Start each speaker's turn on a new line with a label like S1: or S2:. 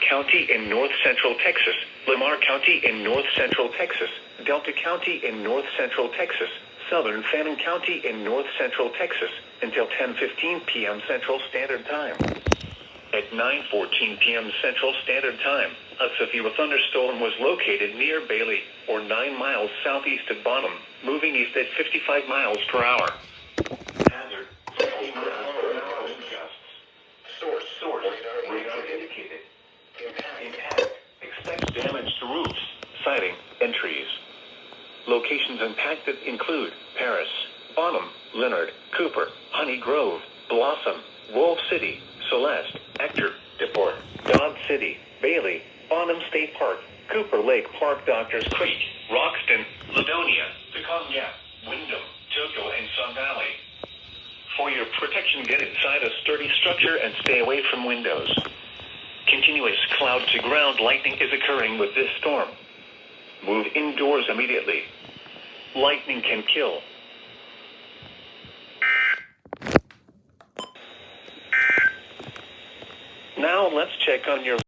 S1: County in north-central Texas, Lamar County in north-central Texas, Delta County in north-central Texas, southern Fannin County in north-central Texas, until 10:15 p.m. Central Standard Time. At 9:14 p.m. Central Standard Time, a severe thunderstorm was located near Bailey, or 9 miles southeast of Bonham, moving east at 55 miles per hour. Hazard, 50 miles per hour wind gusts. Source, radar indicated. Impact, expects damage to roofs, siding, and trees. Locations impacted include Paris, Bonham, Leonard, Cooper, Honey Grove, Blossom, Wolf City, Celeste, Ector, DePort, Dodge City, Bailey, Bonham State Park, Cooper Lake Park, Doctors Creek, Roxton, Ladonia, Pecan Gap, Wyndham, Toco, and Sun Valley. For your protection, get inside a sturdy structure and stay away from windows. Continuous cloud-to-ground lightning is occurring with this storm. Move indoors immediately. Lightning can kill. Now let's check on your